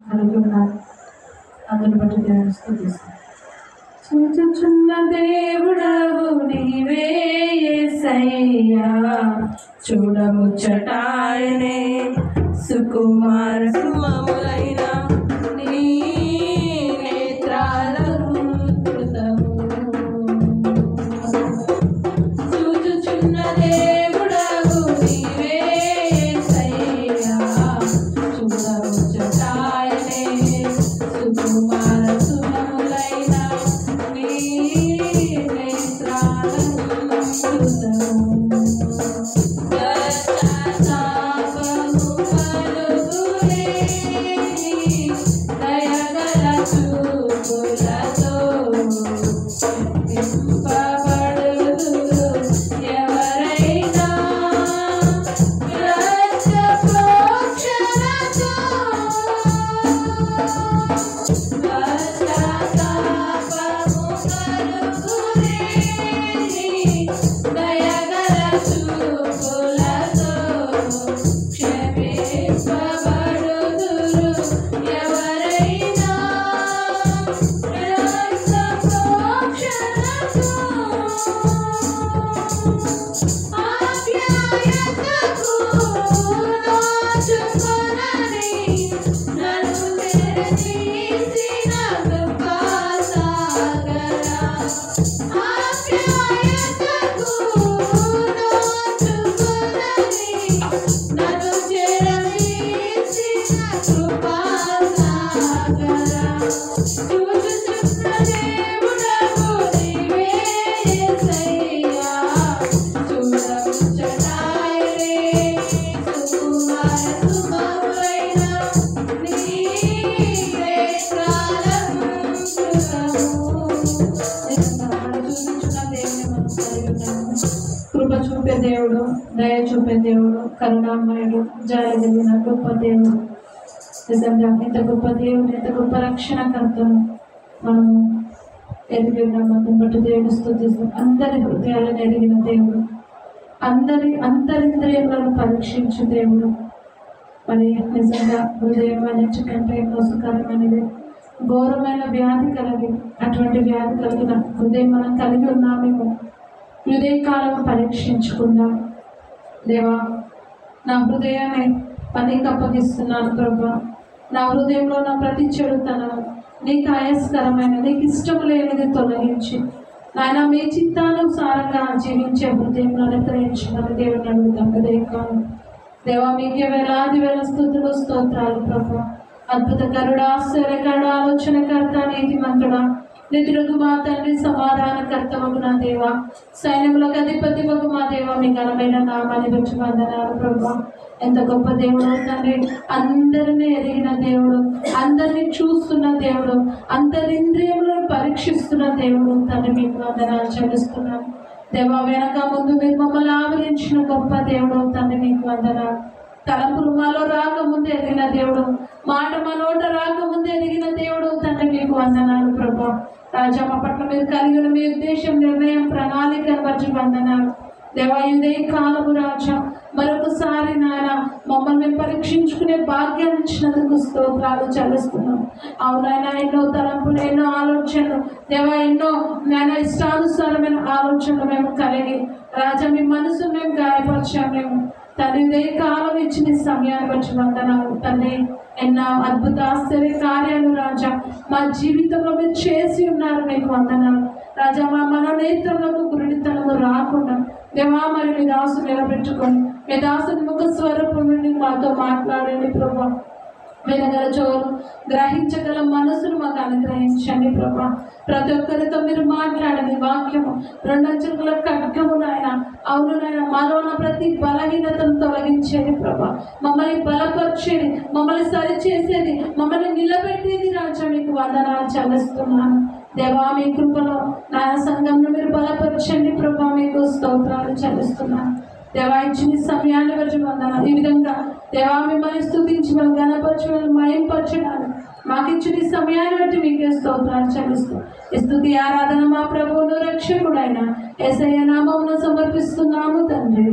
కలిగి ఉన్నారు. అందుని బట్టి దేవుని స్తుతిస్తాం. చూచుచున్న దేవుడవు నీవే యేసయ్యా, చూడముచ్చటాయనే సుకుమార సుమములైన నీ నేత్రాలను కృతము. చూచుచున్న దేవుడవు నీవే యేసయ్యా, చూడముచ్చటాయనే సుకుమార సుమములైన నీ నేత్రాలను కృతము. కృప చూపే దేవుడు, దయ చూపే దేవుడు, కరుణామయుడు, జయగలిగిన గొప్ప దేవుడు. నిజంగా ఇంత గొప్ప దేవుడు, ఇంత గొప్ప రక్షణకర్తను మనము ఎరిగి ఉన్నాము. బట్టి దేవుడు స్తుతిస్తాం. అందరి హృదయాలను ఎరిగిన దేవుడు, అందరి అంతరింద్రియములను పరీక్షించు దేవుడు. మరి నిజంగా హృదయం అన్నిటికంటే మోసకరమైనది, ఘోరమైన వ్యాధి కలిగి, అటువంటి వ్యాధి కలిగిన హృదయం మనం కలిగి ఉన్నామేమో. ఉదయకాలం పరీక్షించుకుందాం. దేవా, నా హృదయాన్ని పనికి అప్పగిస్తున్నాను ప్రభా. నా హృదయంలో నా ప్రతి చెడుతనం, నీకు ఆయస్కరమైన, నీకు ఇష్టం లేనిది తొలగించి నాయన మీ చిత్తానుసారంగా జీవించే హృదయంలో అనుగ్రహించమని దేవుని అడుగుతాం. ఉదయకాలం దేవా, మీకే వేలాది వేల స్తుతులు, స్తోత్రాలు ప్రభా. అద్భుత కరుడా, ఆశ్చర్యకరుడా, ఆలోచనకర్త, నీతిమంతుడా, నిధులకు మా తండ్రి, సమాధానకర్తమగు నా దేవ, సైన్యములకు అధిపతి వగు మా దేవ, మీ ఘనమైన నామాన్ని బట్టి వందనాలు ప్రభా. ఎంత గొప్ప దేవుడు తండ్రి, అందరినీ ఎదిగిన దేవుడు, అందరినీ చూస్తున్న దేవుడు, అంతరింద్రియములను పరీక్షిస్తున్న దేవుడు తండ్రి, మీకు వందనాలు చెల్లిస్తున్నాను దేవా. వెనక ముందు మీరు మమ్మల్ని ఆవరించిన గొప్ప దేవుడు తండ్రి, మీకు వందనాలు. తలంపులు మాలో రాకముందు ఎదిగిన దేవుడు, మాట మా నోట రాకముందు ఎదిగిన దేవుడు తండ్రి, మీకు వందనాలు ప్రభా. రాజా, మా పట్ల మీరు కలిగిన మీ ఉద్దేశం, నిర్ణయం, ప్రణాళికను బట్టి వందనాలు దేవా. ఇదే కాలము రాజా, మరొకసారి నాయన మమ్మల్ని మేము పరీక్షించుకునే భాగ్యాన్ని ఇచ్చినందుకు స్తోత్రాలు చెల్లిస్తున్నాం. అవునైనా ఎన్నో తలంపులు, ఎన్నో ఆలోచనలు దేవా, ఎన్నో నాయన ఇష్టానుసారమైన ఆలోచనలు మేము కలిగి రాజా, మీ మనసును మేము గాయపరిచాము. మేము తండ్రి ఇదే కాలం ఇచ్చిన సమయాన్ని బట్టి వందనాలు తండ్రి. ఎన్నో అద్భుత ఆశ్చర్య కార్యాలు రాజా మా జీవితంలో మీరు చేసి ఉన్నారు, మీకు వందనాలు రాజా. మా మనోనేత్రములకు గురుడితనము రాకుండా దేవా, మరి మీ దాసు నిలబెట్టుకొని మీ దాసుని ముఖ స్వరూపం నుండి మాతో మాట్లాడండి ప్రభా. వినగల చోరు, గ్రహించగల మనసును మాకు అనుగ్రహించండి ప్రభా. ప్రతి ఒక్కరితో మీరు మాట్లాడండి. వాక్యము రెండంచుల ఖడ్గము నాయన, అవును నాయన, మాలోన ప్రతి బలహీనతను తొలగించేది ప్రభా. మమ్మల్ని బలపరిచేది, మమ్మల్ని సరిచేసేది, మమ్మల్ని నిలబెట్టేది రాజా, మీకు వందనాలు చెల్లిస్తున్నాను దేవా. మీ కృపలో నాయన సంఘంలో మీరు బలపరచండి ప్రభా, మీకు స్తోత్రాలు చెల్లిస్తున్నాను దేవా. ఇచ్చిన సమయాన్ని బట్టి వందనాలు. ఈ విధంగా దేవా మిమ్మల్ని స్తుతించి మిమ్మల్ని గణపరచి మిమ్మల్ని మయంపరచడానికి మాకు ఇచ్చిన సమయాన్ని బట్టి మీకే స్తోత్రాలు చెల్లిస్తూ ఈ స్తుతి ఆరాధన మా ప్రభువును రక్షకుడైన యేసయ్య నామమున సమర్పిస్తున్నాము తండ్రి.